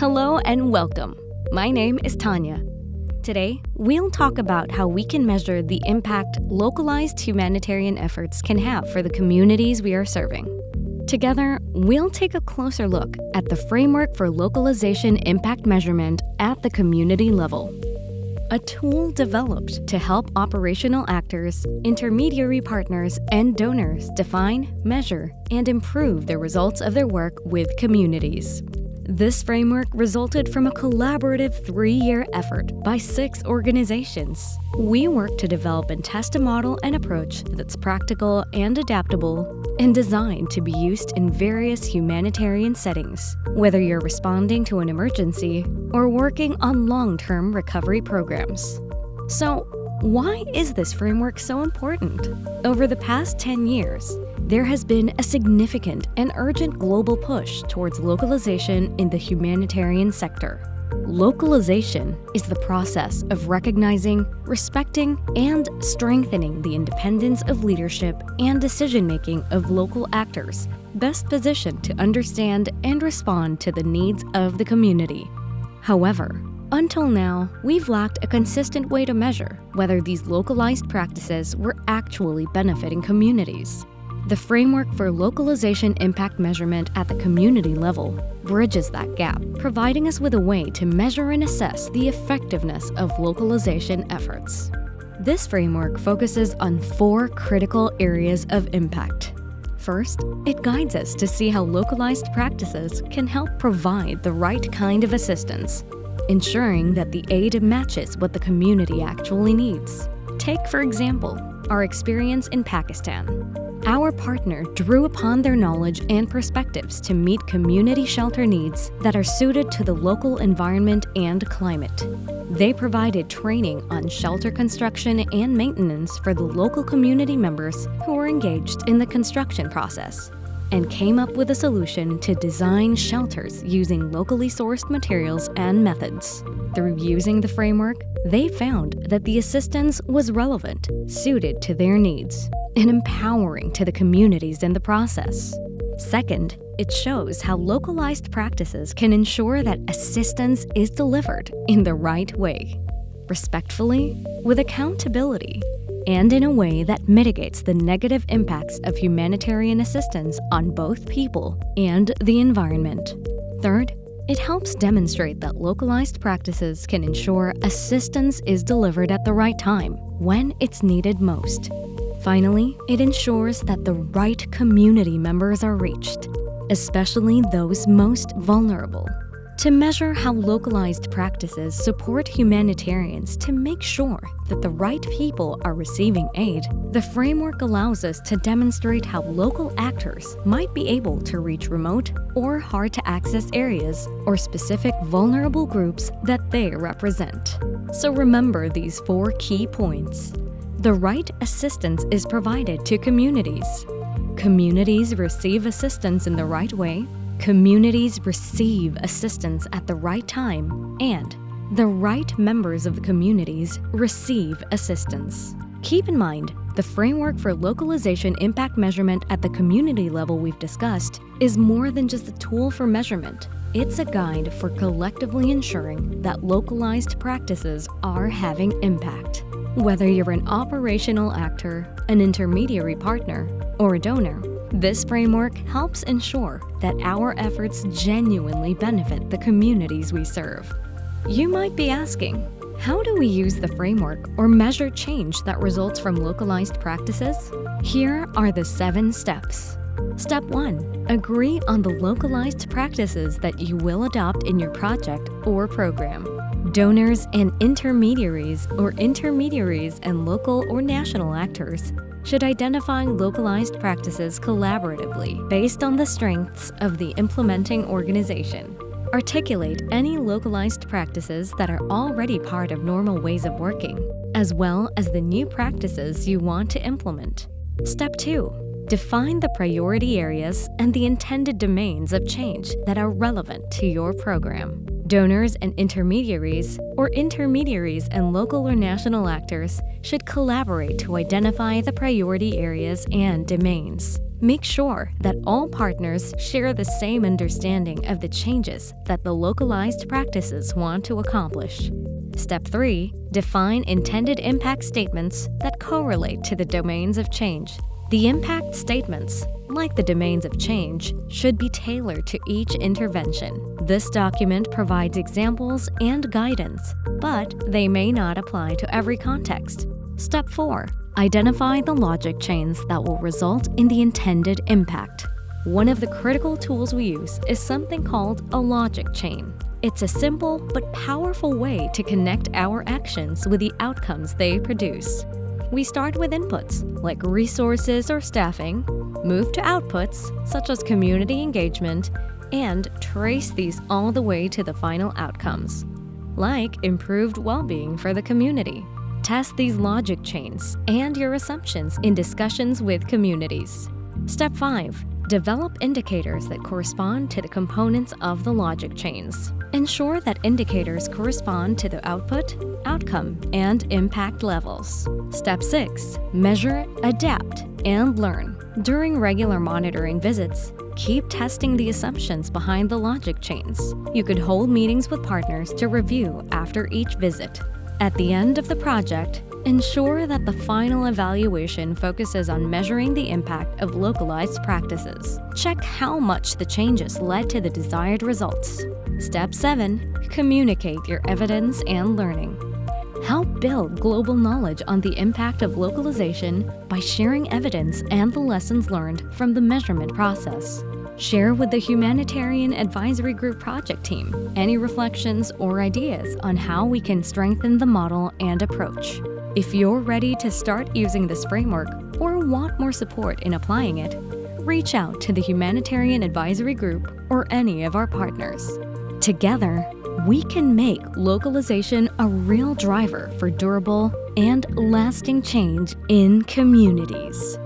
Hello and welcome. My name is Tanya. Today, we'll talk about how we can measure the impact localized humanitarian efforts can have for the communities we are serving. Together, we'll take a closer look at the framework for localization impact measurement at the community level. A tool developed to help operational actors, intermediary partners, and donors define, measure, and improve the results of their work with communities. This framework resulted from a collaborative 3-year effort by 6 organizations. We worked to develop and test a model and approach that's practical and adaptable and designed to be used in various humanitarian settings, whether you're responding to an emergency or working on long-term recovery programs. So, why is this framework so important? Over the past 10 years, there has been a significant and urgent global push towards localization in the humanitarian sector. Localization is the process of recognizing, respecting, and strengthening the independence of leadership and decision-making of local actors, best positioned to understand and respond to the needs of the community. However, until now, we've lacked a consistent way to measure whether these localized practices were actually benefiting communities. The framework for localization impact measurement at the community level bridges that gap, providing us with a way to measure and assess the effectiveness of localization efforts. This framework focuses on 4 critical areas of impact. First, it guides us to see how localized practices can help provide the right kind of assistance, ensuring that the aid matches what the community actually needs. Take, for example, our experience in Pakistan. Our partner drew upon their knowledge and perspectives to meet community shelter needs that are suited to the local environment and climate. They provided training on shelter construction and maintenance for the local community members who were engaged in the construction process, and came up with a solution to design shelters using locally sourced materials and methods. Through using the framework, they found that the assistance was relevant, suited to their needs, and empowering to the communities in the process. Second, it shows how localized practices can ensure that assistance is delivered in the right way, respectfully, with accountability, and in a way that mitigates the negative impacts of humanitarian assistance on both people and the environment. Third, it helps demonstrate that localized practices can ensure assistance is delivered at the right time, when it's needed most. Finally, it ensures that the right community members are reached, especially those most vulnerable. To measure how localized practices support humanitarians to make sure that the right people are receiving aid, the framework allows us to demonstrate how local actors might be able to reach remote or hard-to-access areas or specific vulnerable groups that they represent. So remember these 4 key points. The right assistance is provided to communities. Communities receive assistance in the right way. Communities receive assistance at the right time, and the right members of the communities receive assistance. Keep in mind, the framework for localization impact measurement at the community level we've discussed is more than just a tool for measurement. It's a guide for collectively ensuring that localized practices are having impact. Whether you're an operational actor, an intermediary partner, or a donor, this framework helps ensure that our efforts genuinely benefit the communities we serve. You might be asking, how do we use the framework or measure change that results from localized practices? Here are the 7 steps. Step 1. Agree on the localized practices that you will adopt in your project or program. Donors and intermediaries and local or national actors should identify localized practices collaboratively based on the strengths of the implementing organization. Articulate any localized practices that are already part of normal ways of working, as well as the new practices you want to implement. Step 2. Define the priority areas and the intended domains of change that are relevant to your program. Donors and intermediaries and local or national actors should collaborate to identify the priority areas and domains. Make sure that all partners share the same understanding of the changes that the localized practices want to accomplish. Step 3. Define intended impact statements that correlate to the domains of change. The impact statements, like the domains of change, should be tailored to each intervention. This document provides examples and guidance, but they may not apply to every context. Step 4. Identify the logic chains that will result in the intended impact. One of the critical tools we use is something called a logic chain. It's a simple but powerful way to connect our actions with the outcomes they produce. We start with inputs, like resources or staffing, move to outputs, such as community engagement, and trace these all the way to the final outcomes, like improved well-being for the community. Test these logic chains and your assumptions in discussions with communities. Step 5. Develop indicators that correspond to the components of the logic chains. Ensure that indicators correspond to the output, outcome, and impact levels. Step 6. Measure, adapt, and learn. During regular monitoring visits, keep testing the assumptions behind the logic chains. You could hold meetings with partners to review after each visit. At the end of the project, ensure that the final evaluation focuses on measuring the impact of localized practices. Check how much the changes led to the desired results. Step 7. Communicate your evidence and learning. Help build global knowledge on the impact of localization by sharing evidence and the lessons learned from the measurement process. Share with the Humanitarian Advisory Group project team any reflections or ideas on how we can strengthen the model and approach. If you're ready to start using this framework or want more support in applying it, reach out to the Humanitarian Advisory Group or any of our partners. Together, we can make localization a real driver for durable and lasting change in communities.